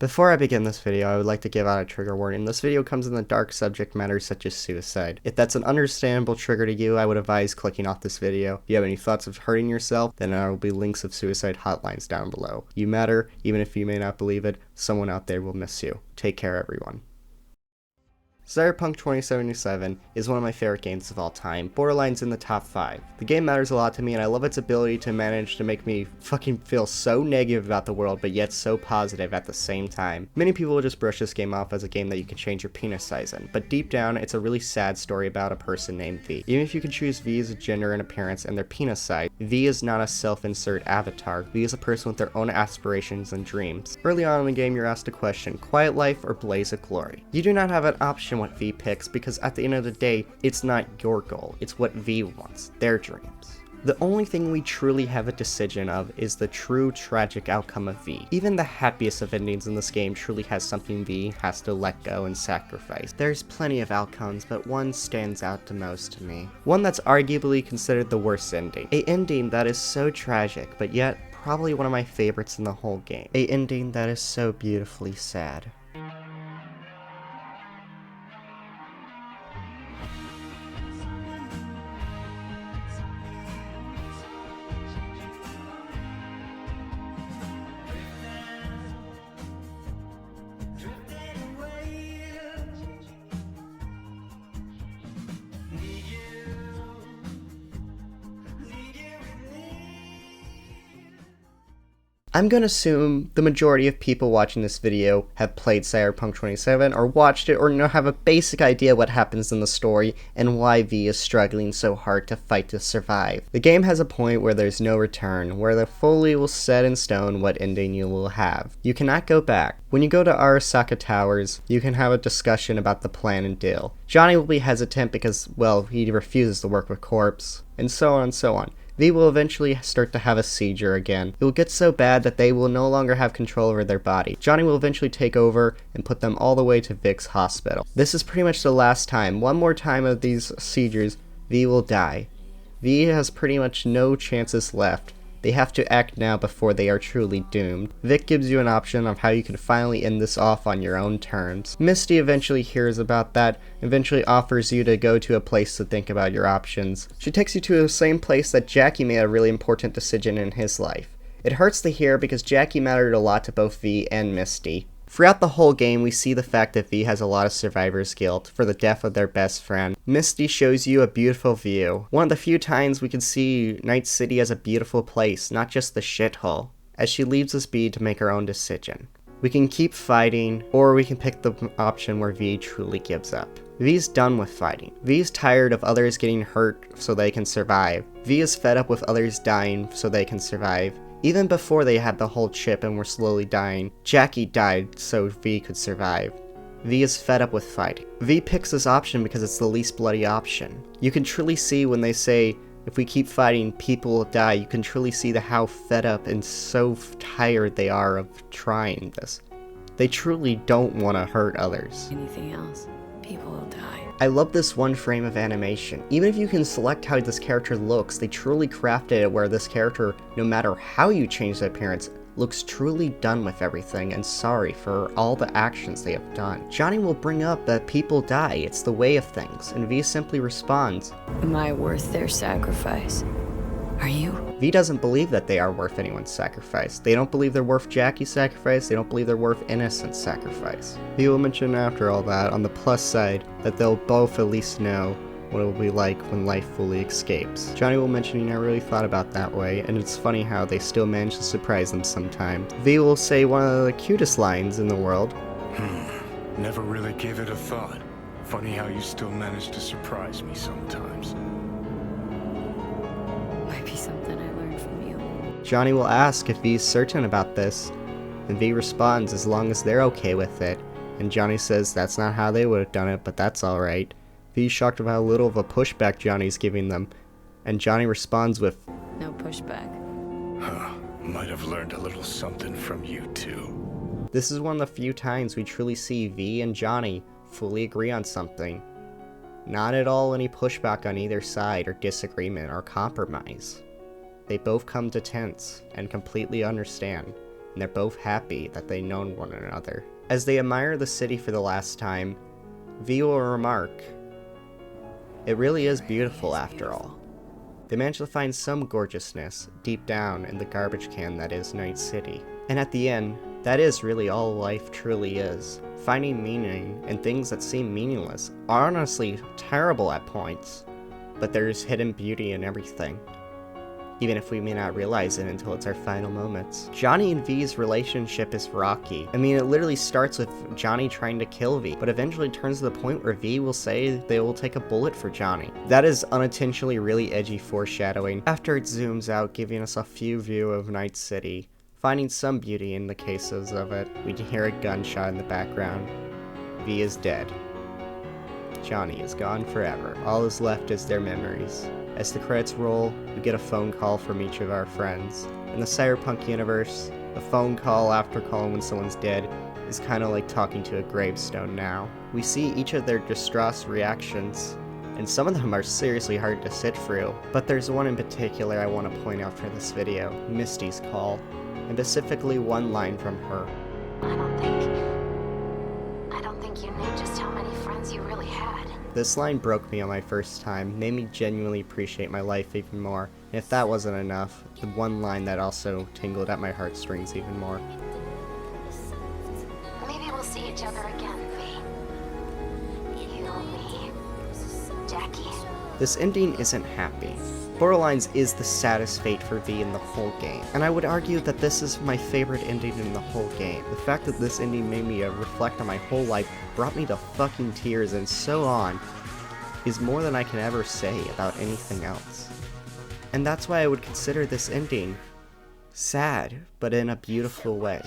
Before I begin this video, I would like to give out a trigger warning. This video comes in the dark subject matter such as suicide. If that's an understandable trigger to you, I would advise clicking off this video. If you have any thoughts of hurting yourself, then there will be links of suicide hotlines down below. You matter, even if you may not believe it, someone out there will miss you. Take care, everyone. Cyberpunk 2077 is one of my favorite games of all time, borderline's in the top 5. The game matters a lot to me and I love its ability to manage to make me fucking feel so negative about the world but yet so positive at the same time. Many people will just brush this game off as a game that you can change your penis size in, but deep down it's a really sad story about a person named V. Even if you can choose V as a gender and appearance and their penis size, V is not a self-insert avatar. V is a person with their own aspirations and dreams. Early on in the game you're asked a question, quiet life or blaze of glory? You do not have an option what V picks because at the end of the day, it's not your goal, it's what V wants, their dreams. The only thing we truly have a decision of is the true tragic outcome of V. Even the happiest of endings in this game truly has something V has to let go and sacrifice. There's plenty of outcomes, but one stands out the most to me. One that's arguably considered the worst ending. A ending that is so tragic, but yet probably one of my favorites in the whole game. A ending that is so beautifully sad. I'm gonna assume the majority of people watching this video have played Cyberpunk 2077 or watched it or have a basic idea what happens in the story and why V is struggling so hard to fight to survive. The game has a point where there's no return, where the fully will set in stone what ending you will have. You cannot go back. When you go to Arasaka Towers, you can have a discussion about the plan and deal. Johnny will be hesitant because, well, he refuses to work with Corpse, and so on and so on. V will eventually start to have a seizure again. It will get so bad that they will no longer have control over their body. Johnny will eventually take over and put them all the way to Vic's hospital. This is pretty much the last time. One more time of these seizures, V will die. V has pretty much no chances left. They have to act now before they are truly doomed. Vic gives you an option of how you can finally end this off on your own terms. Misty eventually hears about that, eventually offers you to go to a place to think about your options. She takes you to the same place that Jackie made a really important decision in his life. It hurts to hear because Jackie mattered a lot to both V and Misty. Throughout the whole game, we see the fact that V has a lot of survivor's guilt for the death of their best friend. Misty shows you a beautiful view. One of the few times we can see Night City as a beautiful place, not just the shithole, as she leaves us be to make her own decision. We can keep fighting, or we can pick the option where V truly gives up. V's done with fighting. V's tired of others getting hurt so they can survive. V is fed up with others dying so they can survive. Even before they had the whole chip and were slowly dying, Jackie died so V could survive. V is fed up with fighting. V picks this option because it's the least bloody option. You can truly see when they say, if we keep fighting, people will die, you can truly see how fed up and so tired they are of trying this. They truly don't want to hurt others. Anything else, people will die. I love this one frame of animation. Even if you can select how this character looks, they truly crafted it where this character, no matter how you change their appearance, looks truly done with everything and sorry for all the actions they have done. Johnny will bring up that people die, it's the way of things, and V simply responds, Am I worth their sacrifice? Are you? V doesn't believe that they are worth anyone's sacrifice. They don't believe they're worth Jackie's sacrifice, they don't believe they're worth Innocent's sacrifice. V will mention after all that, on the plus side, that they'll both at least know what it will be like when life fully escapes. Johnny will mention he never really thought about that way, and it's funny how they still manage to surprise them sometimes. V will say one of the cutest lines in the world. Never really gave it a thought. Funny how you still manage to surprise me sometimes. Might be something I learned from you. Johnny will ask if V's certain about this, and V responds as long as they're okay with it, and Johnny says that's not how they would have done it, but that's alright. V's shocked about how little of a pushback Johnny's giving them, and Johnny responds with, No pushback. Might have learned a little something from you too. This is one of the few times we truly see V and Johnny fully agree on something. Not at all any pushback on either side or disagreement or compromise. They both come to terms and completely understand. and they're both happy that they know one another. As they admire the city for the last time, V will remark, "It really is beautiful after all." They manage to find some gorgeousness deep down in the garbage can that is Night City. And at the end, that is really all life truly is. Finding meaning in things that seem meaningless are honestly terrible at points, but there's hidden beauty in everything, even if we may not realize it until it's our final moments. Johnny and V's relationship is rocky. I mean, it literally starts with Johnny trying to kill V, but eventually turns to the point where V will say they will take a bullet for Johnny. That is unintentionally really edgy foreshadowing. After it zooms out, giving us a view of Night City, finding some beauty in the cases of it, we can hear a gunshot in the background. V is dead. Johnny is gone forever. All is left is their memories. As the credits roll, we get a phone call from each of our friends. In the Cyberpunk universe, a phone call after calling when someone's dead is kind of like talking to a gravestone now. We see each of their distraught reactions, and some of them are seriously hard to sit through. But there's one in particular I want to point out for this video, Misty's call, and specifically one line from her. I don't think you knew just how many friends you really had. This line broke me on my first time, made me genuinely appreciate my life even more, and if that wasn't enough, the one line that also tingled at my heartstrings even more. Maybe we'll see each other again, V. You, me, Jackie. This ending isn't happy. Borderlines is the saddest fate for V in the whole game, and I would argue that this is my favorite ending in the whole game. The fact that this ending made me reflect on my whole life, brought me to fucking tears, and so on, is more than I can ever say about anything else. And that's why I would consider this ending sad, but in a beautiful way.